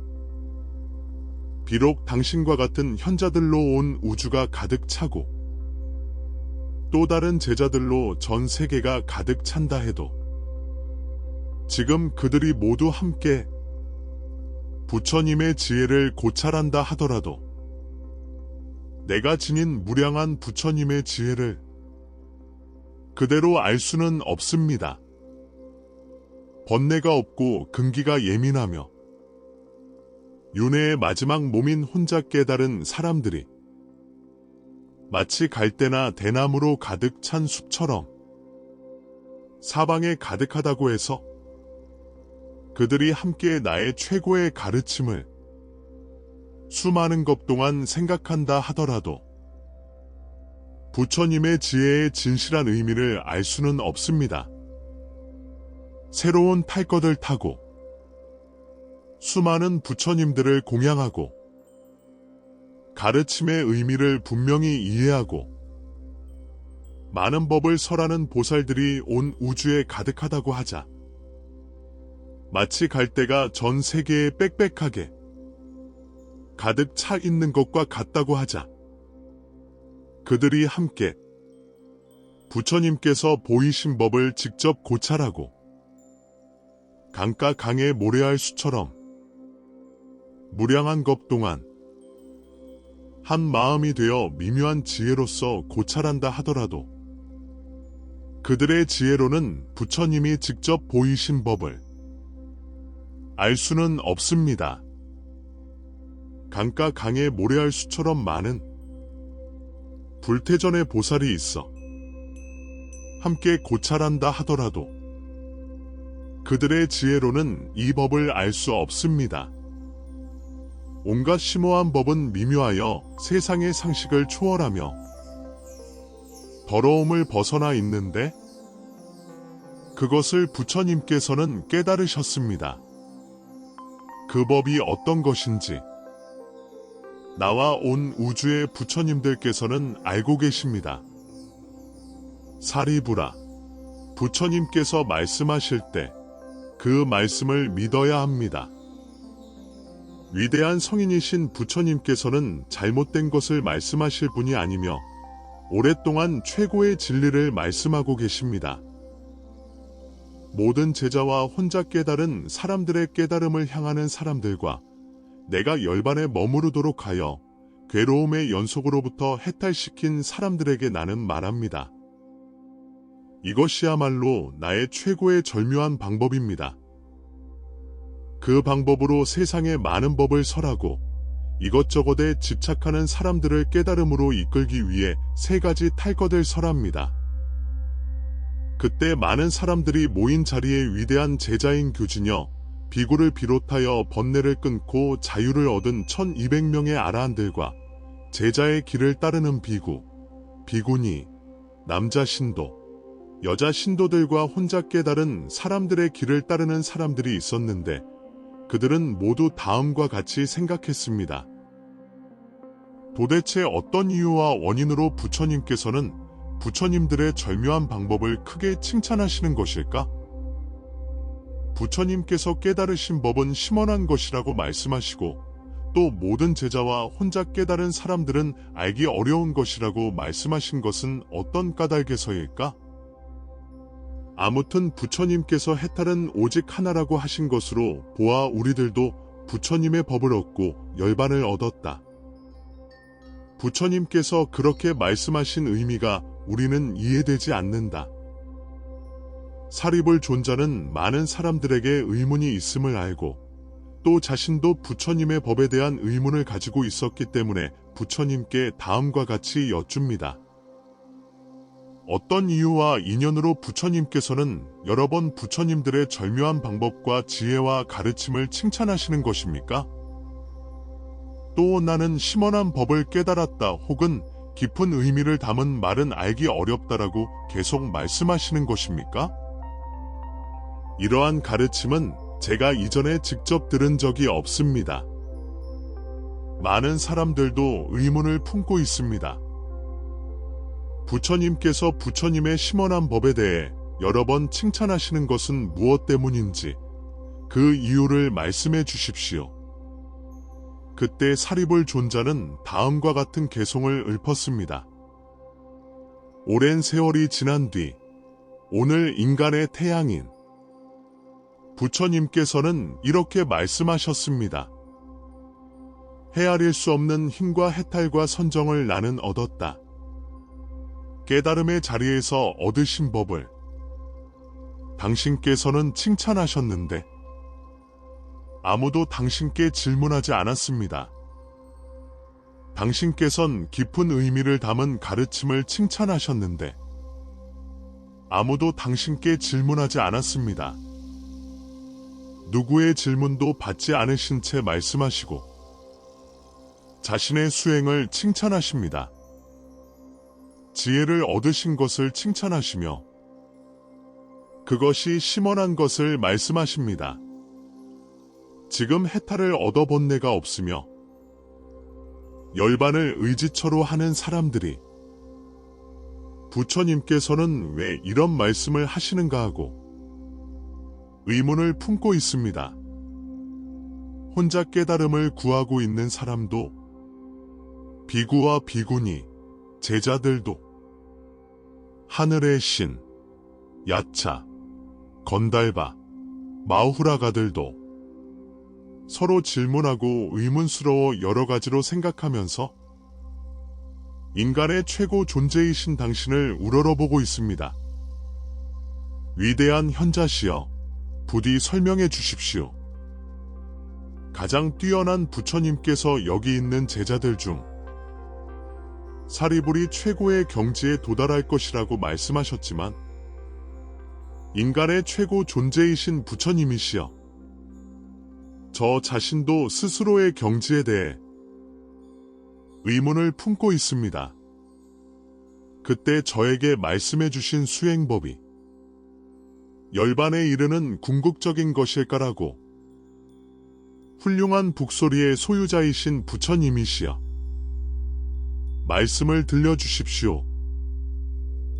비록 당신과 같은 현자들로 온 우주가 가득 차고 또 다른 제자들로 전 세계가 가득 찬다 해도 지금 그들이 모두 함께 부처님의 지혜를 고찰한다 하더라도 내가 지닌 무량한 부처님의 지혜를 그대로 알 수는 없습니다. 번뇌가 없고 근기가 예민하며 윤회의 마지막 몸인 혼자 깨달은 사람들이 마치 갈대나 대나무로 가득 찬 숲처럼 사방에 가득하다고 해서 그들이 함께 나의 최고의 가르침을 수많은 것 동안 생각한다 하더라도 부처님의 지혜의 진실한 의미를 알 수는 없습니다. 새로운 탈 것을 타고 수많은 부처님들을 공양하고 가르침의 의미를 분명히 이해하고 많은 법을 설하는 보살들이 온 우주에 가득하다고 하자 마치 갈대가 전 세계에 빽빽하게 가득 차 있는 것과 같다고 하자 그들이 함께 부처님께서 보이신 법을 직접 고찰하고 강가 강에 모래알 수처럼 무량한 것 동안 한 마음이 되어 미묘한 지혜로서 고찰한다 하더라도 그들의 지혜로는 부처님이 직접 보이신 법을 알 수는 없습니다. 강가 강에 모래알 수처럼 많은 불태전의 보살이 있어 함께 고찰한다 하더라도 그들의 지혜로는 이 법을 알 수 없습니다. 온갖 심오한 법은 미묘하여 세상의 상식을 초월하며 더러움을 벗어나 있는데 그것을 부처님께서는 깨달으셨습니다. 그 법이 어떤 것인지 나와 온 우주의 부처님들께서는 알고 계십니다. 사리부라, 부처님께서 말씀하실 때 그 말씀을 믿어야 합니다. 위대한 성인이신 부처님께서는 잘못된 것을 말씀하실 분이 아니며 오랫동안 최고의 진리를 말씀하고 계십니다. 모든 제자와 혼자 깨달은 사람들의 깨달음을 향하는 사람들과 내가 열반에 머무르도록 하여 괴로움의 연속으로부터 해탈시킨 사람들에게 나는 말합니다. 이것이야말로 나의 최고의 절묘한 방법입니다. 그 방법으로 세상의 많은 법을 설하고 이것저것에 집착하는 사람들을 깨달음으로 이끌기 위해 3가지 탈것을 설합니다. 그때 많은 사람들이 모인 자리에 위대한 제자인 교주녀, 비구를 비롯하여 번뇌를 끊고 자유를 얻은 1200명의 아라한들과 제자의 길을 따르는 비구, 비구니, 남자 신도, 여자 신도들과 혼자 깨달은 사람들의 길을 따르는 사람들이 있었는데 그들은 모두 다음과 같이 생각했습니다. 도대체 어떤 이유와 원인으로 부처님께서는 부처님들의 절묘한 방법을 크게 칭찬하시는 것일까? 부처님께서 깨달으신 법은 심원한 것이라고 말씀하시고 또 모든 제자와 혼자 깨달은 사람들은 알기 어려운 것이라고 말씀하신 것은 어떤 까닭에서일까? 아무튼 부처님께서 해탈은 오직 하나라고 하신 것으로 보아 우리들도 부처님의 법을 얻고 열반을 얻었다. 부처님께서 그렇게 말씀하신 의미가 우리는 이해되지 않는다. 사리불 존자는 많은 사람들에게 의문이 있음을 알고 또 자신도 부처님의 법에 대한 의문을 가지고 있었기 때문에 부처님께 다음과 같이 여쭙니다. 어떤 이유와 인연으로 부처님께서는 여러 번 부처님들의 절묘한 방법과 지혜와 가르침을 칭찬하시는 것입니까? 또 나는 심원한 법을 깨달았다 혹은 깊은 의미를 담은 말은 알기 어렵다라고 계속 말씀하시는 것입니까? 이러한 가르침은 제가 이전에 직접 들은 적이 없습니다. 많은 사람들도 의문을 품고 있습니다. 부처님께서 부처님의 심원한 법에 대해 여러 번 칭찬하시는 것은 무엇 때문인지 그 이유를 말씀해 주십시오. 그때 사리불 존자는 다음과 같은 개송을 읊었습니다. 오랜 세월이 지난 뒤 오늘 인간의 태양인 부처님께서는 이렇게 말씀하셨습니다. 헤아릴 수 없는 힘과 해탈과 선정을 나는 얻었다. 깨달음의 자리에서 얻으신 법을 당신께서는 칭찬하셨는데 아무도 당신께 질문하지 않았습니다. 당신께선 깊은 의미를 담은 가르침을 칭찬하셨는데 아무도 당신께 질문하지 않았습니다. 누구의 질문도 받지 않으신 채 말씀하시고 자신의 수행을 칭찬하십니다. 지혜를 얻으신 것을 칭찬하시며 그것이 심원한 것을 말씀하십니다. 지금 해탈을 얻어본 내가 없으며 열반을 의지처로 하는 사람들이 부처님께서는 왜 이런 말씀을 하시는가 하고 의문을 품고 있습니다. 혼자 깨달음을 구하고 있는 사람도 비구와 비구니, 제자들도 하늘의 신, 야차, 건달바, 마후라가들도 서로 질문하고 의문스러워 여러 가지로 생각하면서 인간의 최고 존재이신 당신을 우러러보고 있습니다. 위대한 현자시여, 부디 설명해 주십시오. 가장 뛰어난 부처님께서 여기 있는 제자들 중 사리불이 최고의 경지에 도달할 것이라고 말씀하셨지만 인간의 최고 존재이신 부처님이시여, 저 자신도 스스로의 경지에 대해 의문을 품고 있습니다. 그때 저에게 말씀해 주신 수행법이 열반에 이르는 궁극적인 것일까라고 훌륭한 북소리의 소유자이신 부처님이시여, 말씀을 들려주십시오.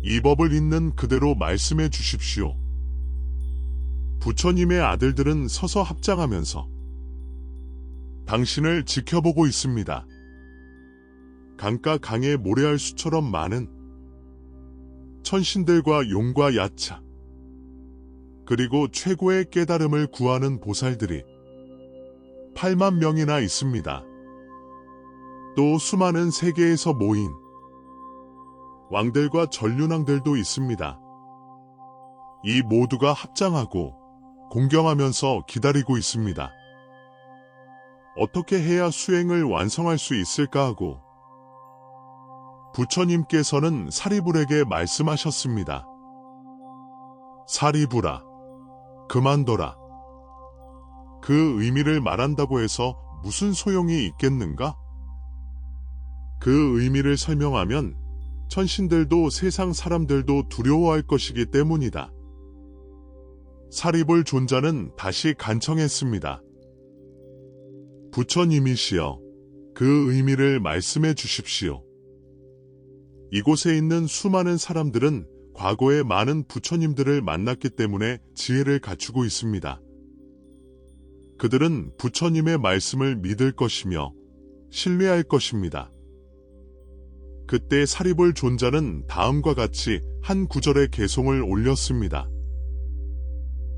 이 법을 있는 그대로 말씀해 주십시오. 부처님의 아들들은 서서 합장하면서 당신을 지켜보고 있습니다. 강가 강의 모래알 수처럼 많은 천신들과 용과 야차, 그리고 최고의 깨달음을 구하는 보살들이 8만 명이나 있습니다. 또 수많은 세계에서 모인 왕들과 전륜왕들도 있습니다. 이 모두가 합장하고 공경하면서 기다리고 있습니다. 어떻게 해야 수행을 완성할 수 있을까 하고 부처님께서는 사리불에게 말씀하셨습니다. 사리불아, 그만둬라. 그 의미를 말한다고 해서 무슨 소용이 있겠는가? 그 의미를 설명하면 천신들도 세상 사람들도 두려워할 것이기 때문이다. 사리불 존자는 다시 간청했습니다. 부처님이시여, 그 의미를 말씀해 주십시오. 이곳에 있는 수많은 사람들은 과거에 많은 부처님들을 만났기 때문에 지혜를 갖추고 있습니다. 그들은 부처님의 말씀을 믿을 것이며 신뢰할 것입니다. 그때 사리불 존자는 다음과 같이 한 구절의 개송을 올렸습니다.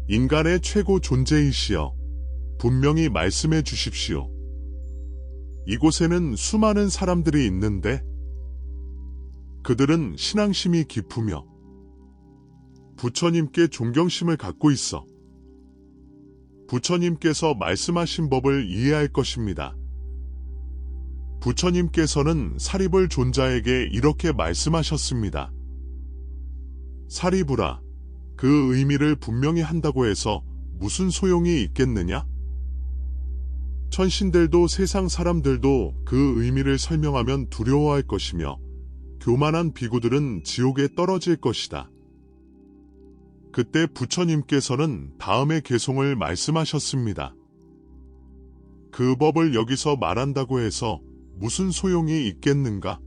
인간의 최고 존재이시여, 분명히 말씀해 주십시오. 이곳에는 수많은 사람들이 있는데 그들은 신앙심이 깊으며 부처님께 존경심을 갖고 있어 부처님께서 말씀하신 법을 이해할 것입니다. 부처님께서는 사리불 존자에게 이렇게 말씀하셨습니다. 사리불아, 그 의미를 분명히 한다고 해서 무슨 소용이 있겠느냐? 천신들도 세상 사람들도 그 의미를 설명하면 두려워할 것이며 교만한 비구들은 지옥에 떨어질 것이다. 그때 부처님께서는 다음의 개송을 말씀하셨습니다. 그 법을 여기서 말한다고 해서 무슨 소용이 있겠는가?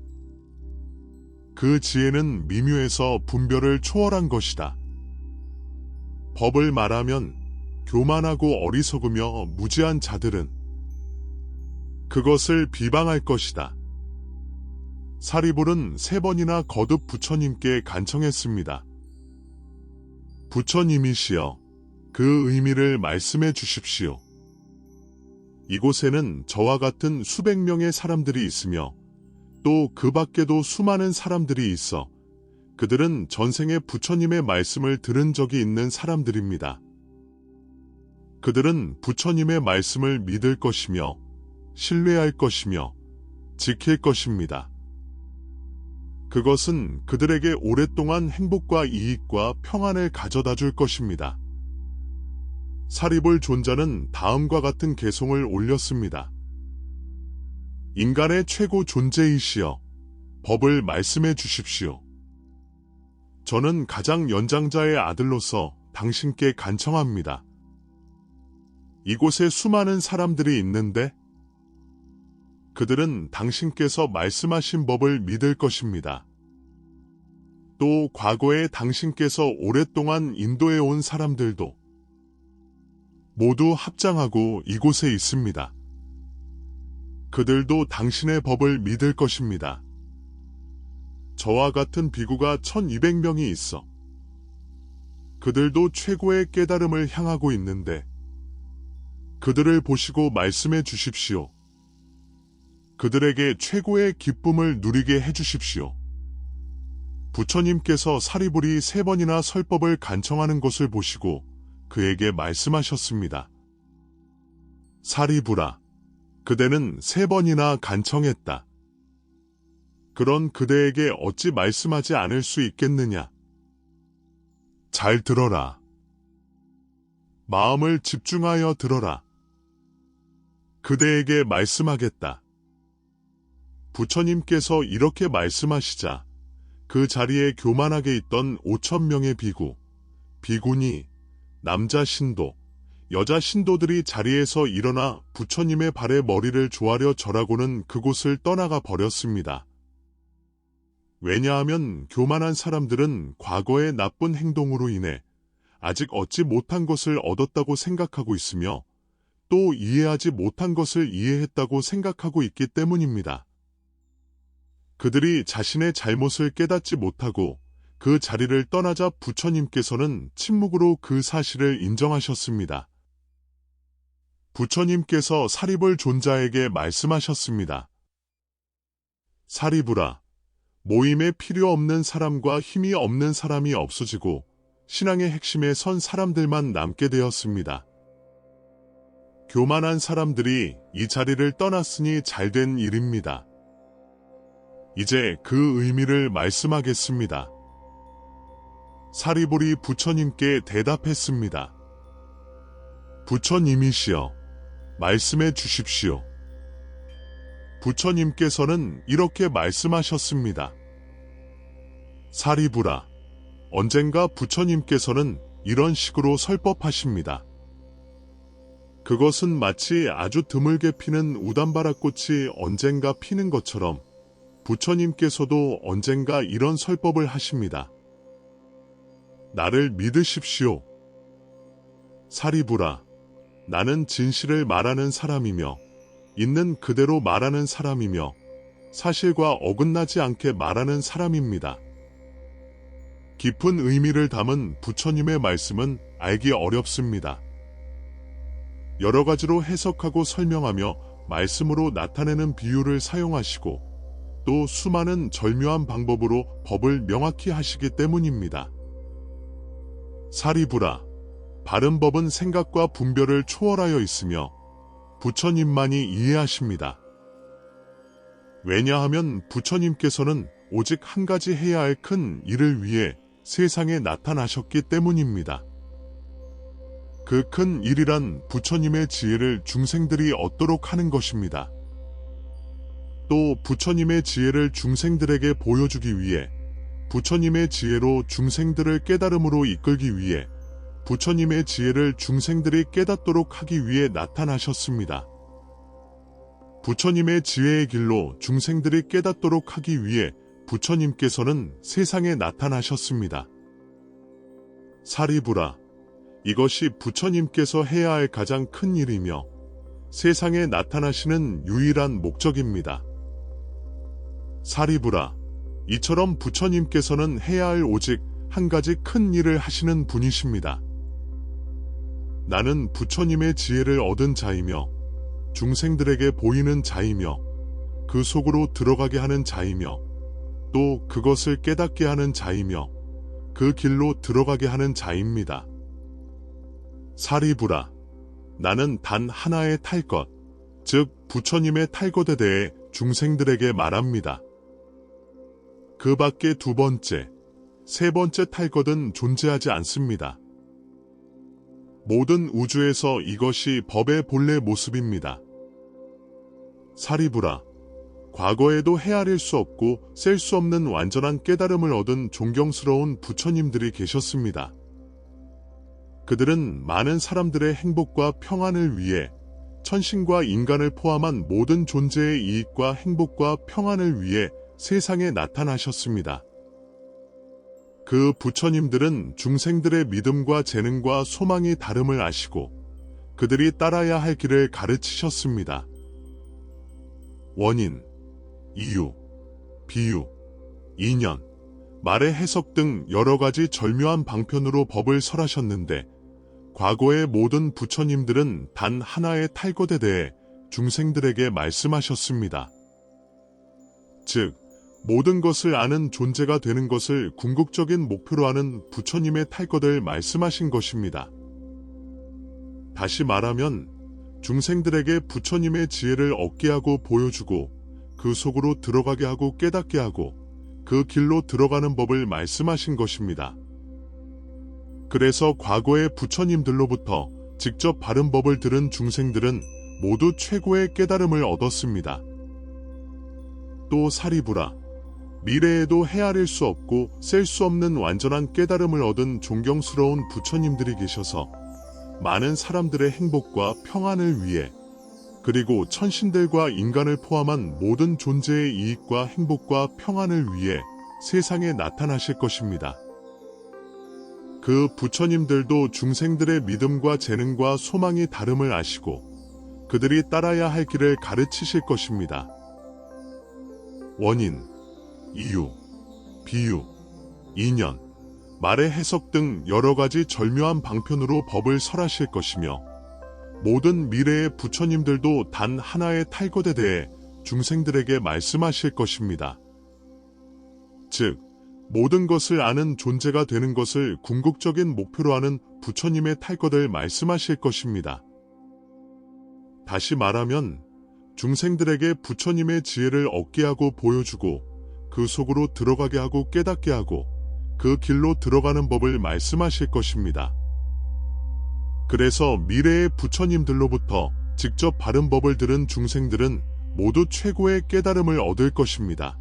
그 지혜는 미묘해서 분별을 초월한 것이다. 법을 말하면 교만하고 어리석으며 무지한 자들은 그것을 비방할 것이다. 사리불은 3번이나 거듭 부처님께 간청했습니다. 부처님이시여, 그 의미를 말씀해 주십시오. 이곳에는 저와 같은 수백 명의 사람들이 있으며 또 그 밖에도 수많은 사람들이 있어 그들은 전생에 부처님의 말씀을 들은 적이 있는 사람들입니다. 그들은 부처님의 말씀을 믿을 것이며 신뢰할 것이며 지킬 것입니다. 그것은 그들에게 오랫동안 행복과 이익과 평안을 가져다 줄 것입니다. 사리불 존자는 다음과 같은 개송을 올렸습니다. 인간의 최고 존재이시여, 법을 말씀해 주십시오. 저는 가장 연장자의 아들로서 당신께 간청합니다. 이곳에 수많은 사람들이 있는데 그들은 당신께서 말씀하신 법을 믿을 것입니다. 또 과거에 당신께서 오랫동안 인도해 온 사람들도 모두 합장하고 이곳에 있습니다. 그들도 당신의 법을 믿을 것입니다. 저와 같은 비구가 1200명이 있어 그들도 최고의 깨달음을 향하고 있는데 그들을 보시고 말씀해 주십시오. 그들에게 최고의 기쁨을 누리게 해주십시오. 부처님께서 사리불이 3번이나 설법을 간청하는 것을 보시고 그에게 말씀하셨습니다. 사리불아, 그대는 3번이나 간청했다. 그런 그대에게 어찌 말씀하지 않을 수 있겠느냐? 잘 들어라. 마음을 집중하여 들어라. 그대에게 말씀하겠다. 부처님께서 이렇게 말씀하시자 그 자리에 교만하게 있던 5,000명의 비구, 비구니, 남자 신도, 여자 신도들이 자리에서 일어나 부처님의 발에 머리를 조아려 절하고는 그곳을 떠나가 버렸습니다. 왜냐하면 교만한 사람들은 과거의 나쁜 행동으로 인해 아직 얻지 못한 것을 얻었다고 생각하고 있으며 또 이해하지 못한 것을 이해했다고 생각하고 있기 때문입니다. 그들이 자신의 잘못을 깨닫지 못하고 그 자리를 떠나자 부처님께서는 침묵으로 그 사실을 인정하셨습니다. 부처님께서 사리불 존자에게 말씀하셨습니다. 사리불아, 모임에 필요 없는 사람과 힘이 없는 사람이 없어지고 신앙의 핵심에 선 사람들만 남게 되었습니다. 교만한 사람들이 이 자리를 떠났으니 잘된 일입니다. 이제 그 의미를 말씀하겠습니다. 사리불이 부처님께 대답했습니다. 부처님이시여, 말씀해 주십시오. 부처님께서는 이렇게 말씀하셨습니다. 사리불아, 언젠가 부처님께서는 이런 식으로 설법하십니다. 그것은 마치 아주 드물게 피는 우담바라꽃이 언젠가 피는 것처럼 부처님께서도 언젠가 이런 설법을 하십니다. 나를 믿으십시오. 사리불아, 나는 진실을 말하는 사람이며 있는 그대로 말하는 사람이며 사실과 어긋나지 않게 말하는 사람입니다. 깊은 의미를 담은 부처님의 말씀은 알기 어렵습니다. 여러 가지로 해석하고 설명하며 말씀으로 나타내는 비유를 사용하시고 또 수많은 절묘한 방법으로 법을 명확히 하시기 때문입니다. 사리불아, 바른 법은 생각과 분별을 초월하여 있으며 부처님만이 이해하십니다. 왜냐하면 부처님께서는 오직 한 가지 해야 할 큰 일을 위해 세상에 나타나셨기 때문입니다. 그 큰 일이란 부처님의 지혜를 중생들이 얻도록 하는 것입니다. 또 부처님의 지혜를 중생들에게 보여주기 위해 부처님의 지혜로 중생들을 깨달음으로 이끌기 위해 부처님의 지혜를 중생들이 깨닫도록 하기 위해 나타나셨습니다. 부처님의 지혜의 길로 중생들이 깨닫도록 하기 위해 부처님께서는 세상에 나타나셨습니다. 사리불아, 이것이 부처님께서 해야 할 가장 큰 일이며 세상에 나타나시는 유일한 목적입니다. 사리불아, 이처럼 부처님께서는 해야 할 오직 한 가지 큰 일을 하시는 분이십니다. 나는 부처님의 지혜를 얻은 자이며 중생들에게 보이는 자이며 그 속으로 들어가게 하는 자이며 또 그것을 깨닫게 하는 자이며 그 길로 들어가게 하는 자입니다. 사리불아, 나는 단 하나의 탈 것, 즉 부처님의 탈 것에 대해 중생들에게 말합니다. 그 밖에 두 번째, 세 번째 탈 것은 존재하지 않습니다. 모든 우주에서 이것이 법의 본래 모습입니다. 사리불아, 과거에도 헤아릴 수 없고 셀 수 없는 완전한 깨달음을 얻은 존경스러운 부처님들이 계셨습니다. 그들은 많은 사람들의 행복과 평안을 위해 천신과 인간을 포함한 모든 존재의 이익과 행복과 평안을 위해 세상에 나타나셨습니다. 그 부처님들은 중생들의 믿음과 재능과 소망이 다름을 아시고 그들이 따라야 할 길을 가르치셨습니다. 원인, 이유, 비유, 인연, 말의 해석 등 여러 가지 절묘한 방편으로 법을 설하셨는데 과거의 모든 부처님들은 단 하나의 탈 것에 대해 중생들에게 말씀하셨습니다. 즉, 모든 것을 아는 존재가 되는 것을 궁극적인 목표로 하는 부처님의 탈 것을 말씀하신 것입니다. 다시 말하면 중생들에게 부처님의 지혜를 얻게 하고 보여주고 그 속으로 들어가게 하고 깨닫게 하고 그 길로 들어가는 법을 말씀하신 것입니다. 그래서 과거의 부처님들로부터 직접 바른 법을 들은 중생들은 모두 최고의 깨달음을 얻었습니다. 또 사리불아, 미래에도 헤아릴 수 없고 셀 수 없는 완전한 깨달음을 얻은 존경스러운 부처님들이 계셔서 많은 사람들의 행복과 평안을 위해 그리고 천신들과 인간을 포함한 모든 존재의 이익과 행복과 평안을 위해 세상에 나타나실 것입니다. 그 부처님들도 중생들의 믿음과 재능과 소망이 다름을 아시고 그들이 따라야 할 길을 가르치실 것입니다. 원인, 이유, 비유, 인연, 말의 해석 등 여러 가지 절묘한 방편으로 법을 설하실 것이며 모든 미래의 부처님들도 단 하나의 탈것에 대해 중생들에게 말씀하실 것입니다. 즉, 모든 것을 아는 존재가 되는 것을 궁극적인 목표로 하는 부처님의 탈것을 말씀하실 것입니다. 다시 말하면 중생들에게 부처님의 지혜를 얻게 하고 보여주고 그 속으로 들어가게 하고 깨닫게 하고 그 길로 들어가는 법을 말씀하실 것입니다. 그래서 미래의 부처님들로부터 직접 바른 법을 들은 중생들은 모두 최고의 깨달음을 얻을 것입니다.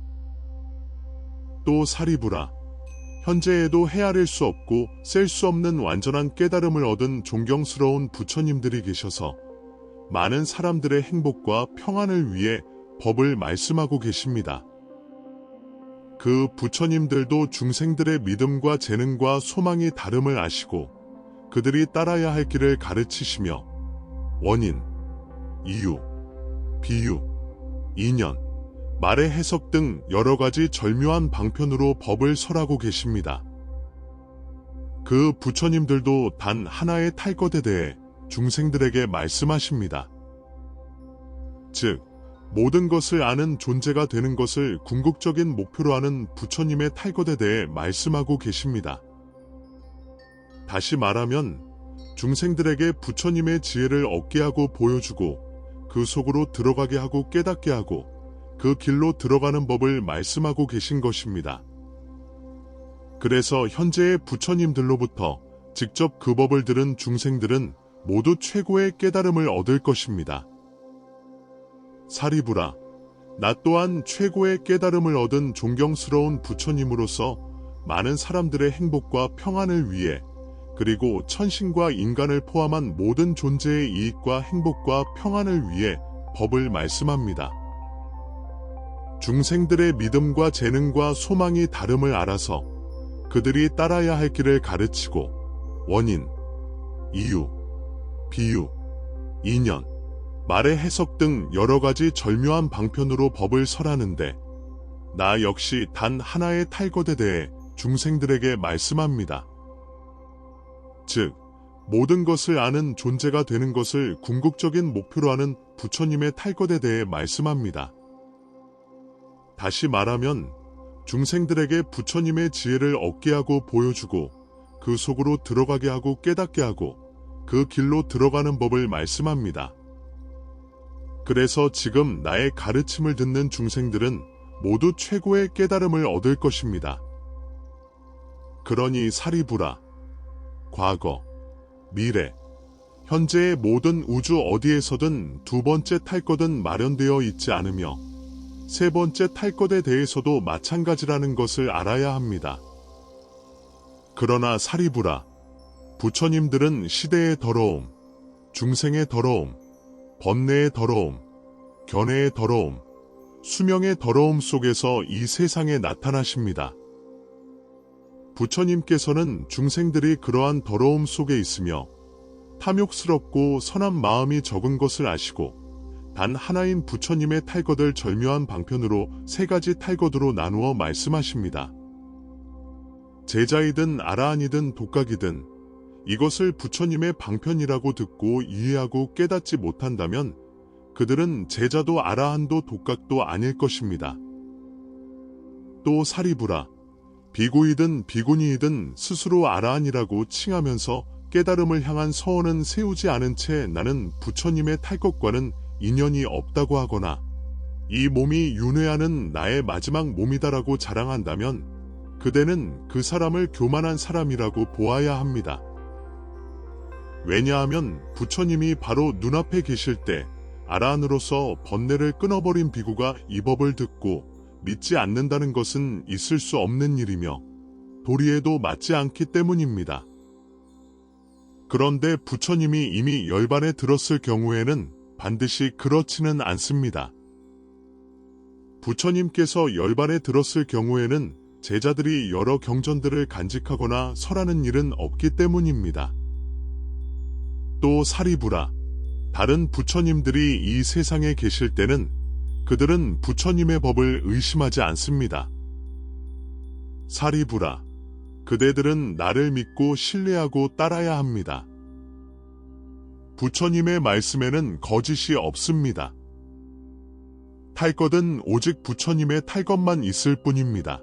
또 사리부라, 현재에도 헤아릴 수 없고 셀 수 없는 완전한 깨달음을 얻은 존경스러운 부처님들이 계셔서 많은 사람들의 행복과 평안을 위해 법을 말씀하고 계십니다. 그 부처님들도 중생들의 믿음과 재능과 소망이 다름을 아시고 그들이 따라야 할 길을 가르치시며 원인, 이유, 비유, 인연, 말의 해석 등 여러 가지 절묘한 방편으로 법을 설하고 계십니다. 그 부처님들도 단 하나의 탈것에 대해 중생들에게 말씀하십니다. 즉, 모든 것을 아는 존재가 되는 것을 궁극적인 목표로 하는 부처님의 탈것에 대해 말씀하고 계십니다. 다시 말하면 중생들에게 부처님의 지혜를 얻게 하고 보여주고 그 속으로 들어가게 하고 깨닫게 하고 그 길로 들어가는 법을 말씀하고 계신 것입니다. 그래서 현재의 부처님들로부터 직접 그 법을 들은 중생들은 모두 최고의 깨달음을 얻을 것입니다. 사리부라, 나 또한 최고의 깨달음을 얻은 존경스러운 부처님으로서 많은 사람들의 행복과 평안을 위해 그리고 천신과 인간을 포함한 모든 존재의 이익과 행복과 평안을 위해 법을 말씀합니다. 중생들의 믿음과 재능과 소망이 다름을 알아서 그들이 따라야 할 길을 가르치고 원인, 이유, 비유, 인연, 말의 해석 등 여러 가지 절묘한 방편으로 법을 설하는데 나 역시 단 하나의 탈것에 대해 중생들에게 말씀합니다. 즉, 모든 것을 아는 존재가 되는 것을 궁극적인 목표로 하는 부처님의 탈것에 대해 말씀합니다. 다시 말하면 중생들에게 부처님의 지혜를 얻게 하고 보여주고 그 속으로 들어가게 하고 깨닫게 하고 그 길로 들어가는 법을 말씀합니다. 그래서 지금 나의 가르침을 듣는 중생들은 모두 최고의 깨달음을 얻을 것입니다. 그러니 사리부라, 과거, 미래, 현재의 모든 우주 어디에서든 두 번째 탈것은 마련되어 있지 않으며 세 번째 탈것에 대해서도 마찬가지라는 것을 알아야 합니다. 그러나 사리부라, 부처님들은 시대의 더러움, 중생의 더러움, 번뇌의 더러움, 견해의 더러움, 수명의 더러움 속에서 이 세상에 나타나십니다. 부처님께서는 중생들이 그러한 더러움 속에 있으며 탐욕스럽고 선한 마음이 적은 것을 아시고 단 하나인 부처님의 탈것을 절묘한 방편으로 세 가지 탈것으로 나누어 말씀하십니다. 제자이든 아라한이든 독각이든 이것을 부처님의 방편이라고 듣고 이해하고 깨닫지 못한다면 그들은 제자도 아라한도 독각도 아닐 것입니다. 또 사리부라, 비구이든 비구니이든 스스로 아라한이라고 칭하면서 깨달음을 향한 서원은 세우지 않은 채 나는 부처님의 탈것과는 인연이 없다고 하거나 이 몸이 윤회하는 나의 마지막 몸이다라고 자랑한다면 그대는 그 사람을 교만한 사람이라고 보아야 합니다. 왜냐하면 부처님이 바로 눈앞에 계실 때 아라한으로서 번뇌를 끊어버린 비구가 이 법을 듣고 믿지 않는다는 것은 있을 수 없는 일이며 도리에도 맞지 않기 때문입니다. 그런데 부처님이 이미 열반에 들었을 경우에는 반드시 그렇지는 않습니다. 부처님께서 열반에 들었을 경우에는 제자들이 여러 경전들을 간직하거나 설하는 일은 없기 때문입니다. 또 사리부라, 다른 부처님들이 이 세상에 계실 때는 그들은 부처님의 법을 의심하지 않습니다. 사리부라, 그대들은 나를 믿고 신뢰하고 따라야 합니다. 부처님의 말씀에는 거짓이 없습니다. 탈 것은 오직 부처님의 탈 것만 있을 뿐입니다.